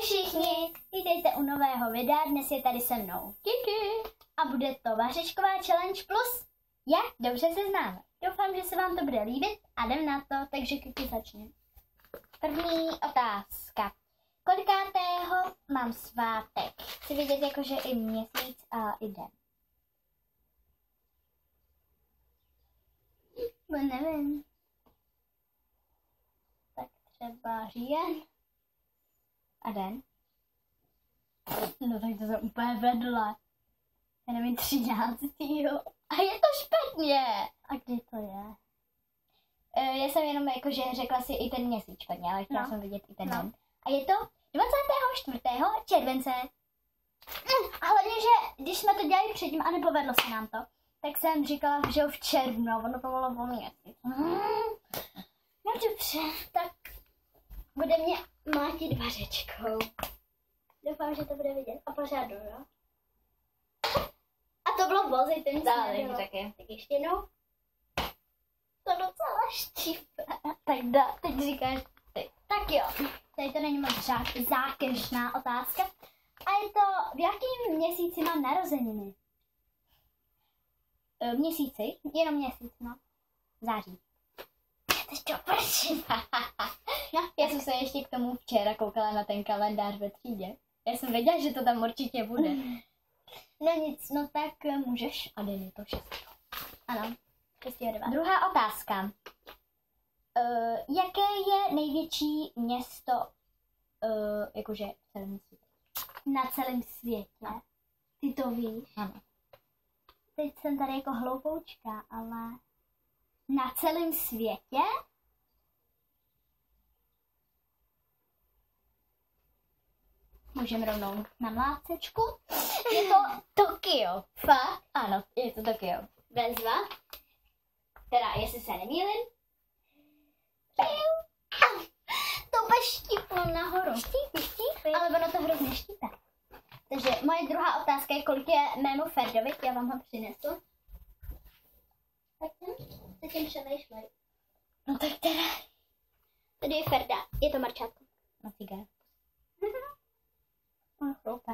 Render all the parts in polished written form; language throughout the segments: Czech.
všichni, vítejte u nového videa, dnes je tady se mnou Kiki a bude to vařečková challenge plus jak dobře se známe. Doufám, že se vám to bude líbit a jdem na to, takže Kiki začne. První otázka. Kolikátého mám svátek? Chci vidět jakože i měsíc a i den. No nevím. Tak třeba říjen. A den? No tak to jsem úplně vedle. Já nevím, 13. A je to špatně. A kdy to je? Já jsem jenom jakože řekla si i ten měsíc špatně, ale chtěla jsem vidět i ten den. A je to 24. července. A hlavně, že když jsme to dělali předtím a nepovedlo se nám to, tak jsem říkala, že v červnu, ono to bylo po měsíc. No dobře, tak bude mě mlátit vařečkou. Doufám, že to bude vidět. A pořádu, jo? A to bylo vozy, ten dále taky. Tak ještě jednou. To docela štípe. Tak teď říkáš ty. Tak jo, tady to není moc zákeřná otázka. A je to, v jakém měsíci mám narozeniny? Měsíci? Jenom měsíc, no. Září. To prší. No, já jsem se ještě k tomu včera koukala na ten kalendář ve třídě. Já jsem věděla, že to tam určitě bude. No nic, no tak můžeš. A den je to 6. Ano, 6.9. Druhá otázka. Jaké je největší město jakože v celém světě? Na celém světě. Ty to víš? Ano. Teď jsem tady jako hloupoučka, ale na celém světě? Můžeme rovnou na mlácečku. Je to Tokio. Fakt? Ano, je to Tokio. Bezva. Teda, jestli se nemýlim. To bude štíplo nahoru. Štípy. Ale ono to hrozně štípe. Takže moje druhá otázka je, kolik je mému Ferdovi. Já vám ho přinesu. Tak se tím přemýšlej. No tak teda. Tady je Ferda. Je to Marčátko. No cigar. No chloupe.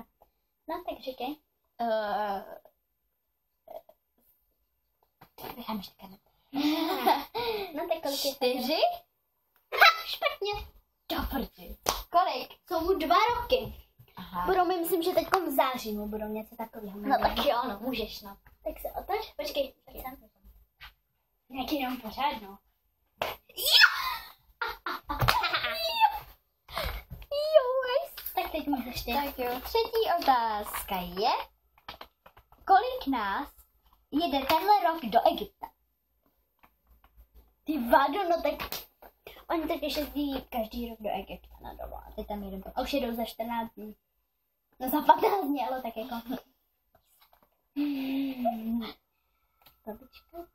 No tak říkej. Vycháme štěkat. No tak kolik je 4? Špatně. Dobrý. Kolik? Jsou mu 2 roky. Aha. Budou mi, myslím, že teďkom v září mu budou něco takového. No tak jo, no, můžeš, no. Tak se otoč, počkej. Nějaký jenom pořád, no. Tak teď můžeš ty. Tak jo. Třetí otázka je, kolik nás jede tenhle rok do Egypta? Ty vado, no tak oni taky jezdí každý rok do Egypta na dovolenou. Teď tam jedou. A už jedou za 14 dní. No za 15 dní, ale tak jako. Babička.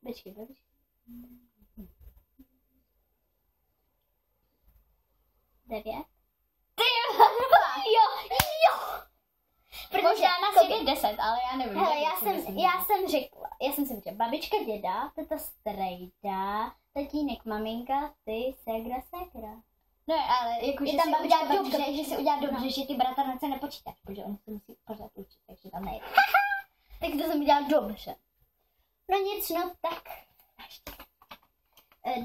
Babičky. 9. Ty jo. Možná na sobě 10, ale já nevím. Hele, já jsem si řekla, babička, děda, teta strejda, tatínek, maminka, ty, segra. No ale jako, že si udělat dobře, že si udělat dobře, že ty bratrance nepočítáš, protože oni se musí pořád učit, takže tam nejde. Tak to jsem udělala dobře. No nic, no tak.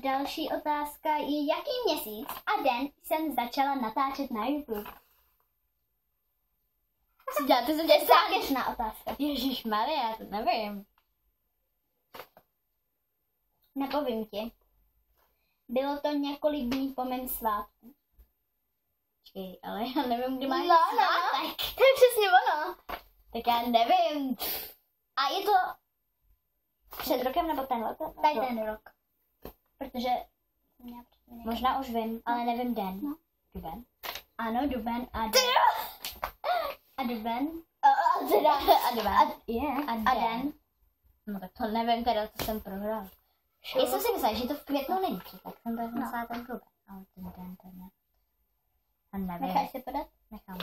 Další otázka je, jaký měsíc a den jsem začala natáčet na YouTube? To jsem dělala zákeřná otázka. Ježišmarja, já to nevím. Nepovím ti. Bylo to několik dní po mém svátku. Počkej, ale já nevím, kdy máš svátek. To je přesně ono. Tak já nevím. A je to před rokem nebo tenhle? Tady ten rok. Protože možná už vím, ale nevím den. No. Duben. Ano, duben a den. A duben. A den. No tak to nevím teda, co jsem prohrál. Já jsem si myslela, že to v květnu není, tak jsem to myslela ten duben. Ale ten den to ne. A nevím. Necháš se podat? Nechám.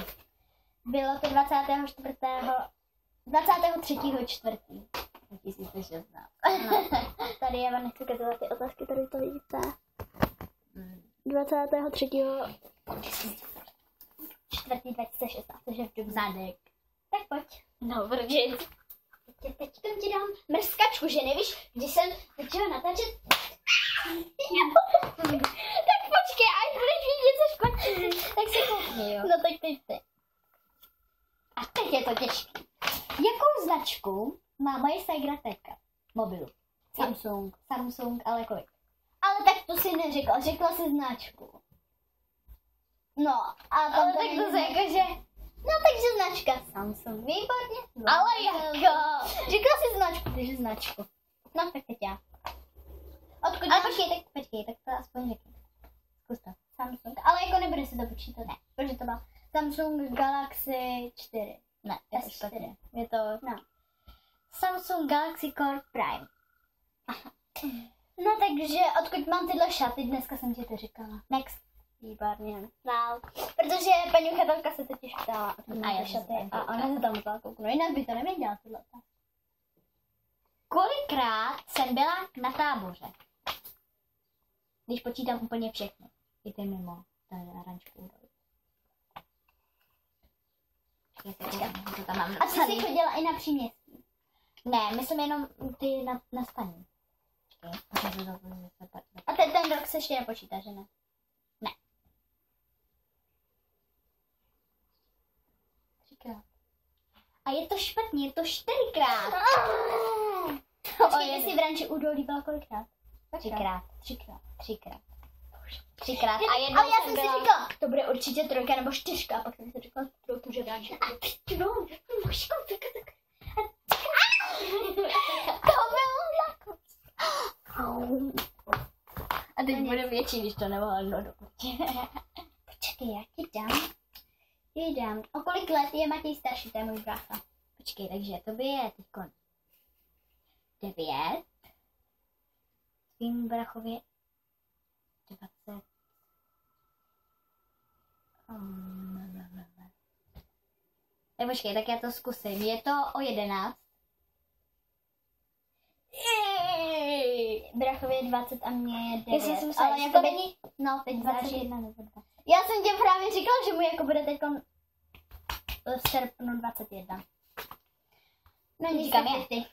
Bylo to 23.4. 2016. No. Tady já vám nechci kazovat ty otázky, tady to vidíte. 23. 4.2016, což je v dubnu. Zadek. Tak pojď. No, protože Teď ti dám mrskačku, že nevíš, když jsem začala natáčet. Tak počkej, až budeš mít něco špatně, tak se koukni, jo. No tak teď ty. A teď je to těžké. Jakou značku má moje ségra teďka? Mobilu. Samsung, ale kolik? Ale tak to si neřekla, řekla si značku. No, a tam Ale to tak to není se jakože... No takže značka Samsung, výborně. Ale jako... Řekla si značku, takže značku. No tak teď já. Odkud Ale počkej, tak to aspoň řekni. Zkus to. Samsung, ale jako nebude si to počítat. Ne, protože to byla Samsung Galaxy 4. Ne, je to špatně. S4. Je to... No. Samsung Galaxy Core Prime. No takže odkud mám tyhle šaty, dneska jsem ti to říkala. Next. Výborně. No, protože paní uchatelka se totiž ptala A já ty šaty jsem a ona se tam musela kouknout, jinak by to nevěděla tyhle otázky. Kolikrát jsem byla na táboře? Když počítám úplně všechno. I ty mimo. Tady rančku. To tam mám A ty jsi chodila i na příměstí? Ne, myslím jenom ty na staní. A ten rok se ještě nepočítá, že ne? Ne. 3krát. A je to špatně, je to 4krát. Počkej, ty jsi v ranči údolí byla kolikrát? 3krát. 3krát. 3krát. A jednou Ale já jsem byla... si říkala, to bude určitě 3 nebo 4, a pak jsem si říkala, že v ranči. A ty no, tak. To bylo jako... A teď bude větší, když to nemohla do Počkej, já ti dám. O kolik let je Matěj starší, to je můj brácha. Počkej, takže to by je teďko 9. Svým brachově 20. Tak počkej, tak já to zkusím. Je to o 11. , Brachově je 20 a mě je 9. Já jsem si myslela, ale že jako to není... No, teď 21 nebo 2. Já jsem tě právě říkala, že mu jako bude teď v srpnu 21. No nic, Říkám tak já. ty.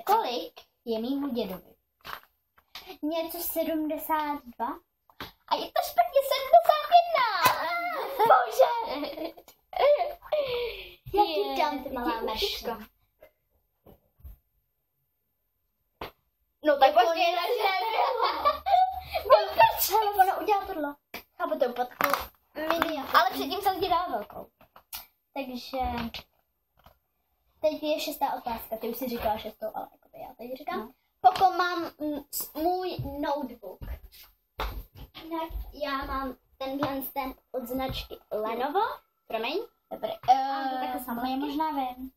Kolik je mýmu dědovi? Něco 72. A je to špatně 71! Bože! Já ti dám, ty malá meška. No tak počkej, Ale ona udělá tohle. chápu to upatku. Ale předtím jsem ti dala velkou. Takže... Teď je 6. otázka. Ty už si říkala 6, ale jako já teď říkám. No. Pokud mám můj notebook, tak já mám ten od značky Lenovo. Promiň. Dobrý. to takhle samotný? Já možná vím.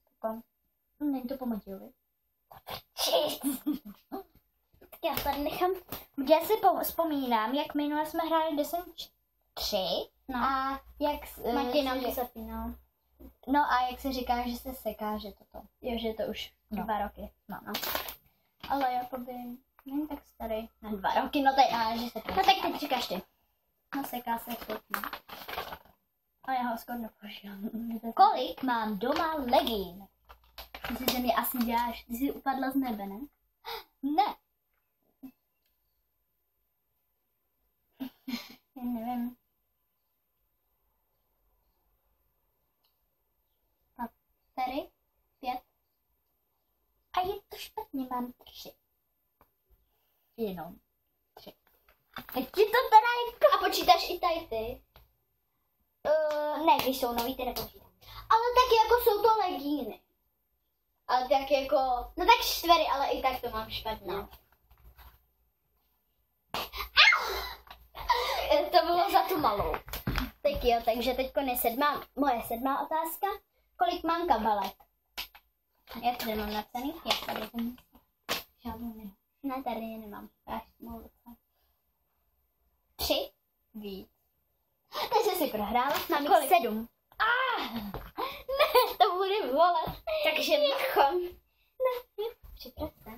Není to pomotivý. Tak já tady nechám. Já si vzpomínám, jak minule jsme hráli Descent 3 No. a jak... Matěj nám to zapínal. No a jak se říká, že se seká, že toto. Jo, že je to už No. 2 roky. No. Ale jakoby není tak starý. Na 2 roky, no teď, ale že se No tak teď říkáš ty. No seká se chutí. A já ho skoro nepožívám. Kolik mám doma legín? Myslíš, že mě asi děláš? Ty jsi upadla z nebe, ne? Ne. Já nevím. 4, 5. A je to špatně, mám 3. Jenom 3. Teď ti to teda jako... A počítáš i tady ty? Ne, když jsou nový, ty nepočítám. Ale taky jako jsou to legíny. Ale tak jako... No tak 4, ale i tak to mám špatně. No. To bylo za tu malou. Tak jo, takže teďko je moje 7. otázka. Kolik mám kabelek? Já tady mám napsaný. Já tady jsem... Žádnou ne. Ne, tady je nemám. Já mohu docela. 3. Víc. Takže si prohrála. Mám Kolik? 7. Ne, to bude volat. Takže bychom... Ne, připrav se.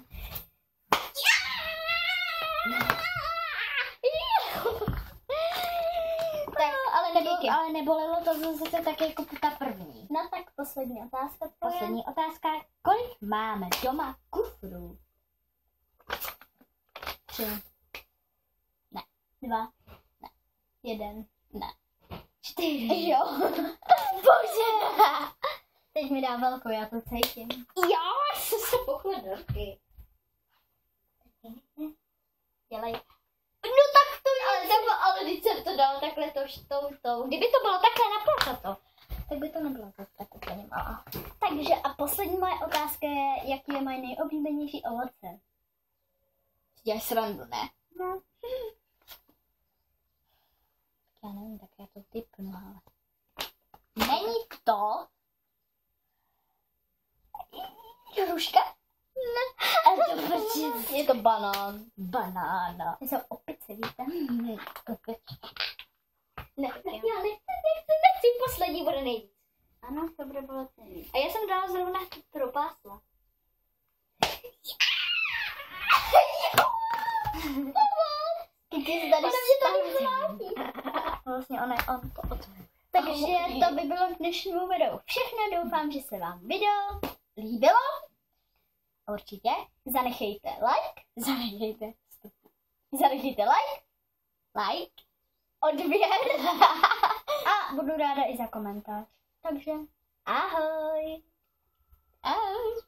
Počkej, ale nebolelo to zase tak jako ta první. No tak poslední otázka tvoje. Poslední otázka. Kolik máme doma kufrů? 3. Ne. 2. Ne. 1. Ne. 4. Jo. Bože. Teď mi dá velkou, já to cítím. Jo, jsem se pochla do ruky. Dělej. No tak to je, ale když jsem to dala takhle to. Kdyby to bylo takhle naplakato, tak by to nebylo tak úplně malá. Takže a poslední moje otázka je, jaký je moje nejoblíbenější ovoce? Děláš srandu, ne? No. Já nevím, tak já to typnu, ale... Není to... Hruška? Ne. Je to banán. Banána. To jsou opice, víte? Ne, já nechci, poslední bude nejvíc. Ano, to bude bylo celý. A já jsem dala zrovna propásla. Ty tady staví. Vlastně on to otvoril. Takže to by bylo k dnešnímu videu všechno. Doufám, že se vám video líbilo. Určitě. Zanechejte like. Zanechejte like, odběr a budu ráda i za komentář. Takže ahoj. ahoj.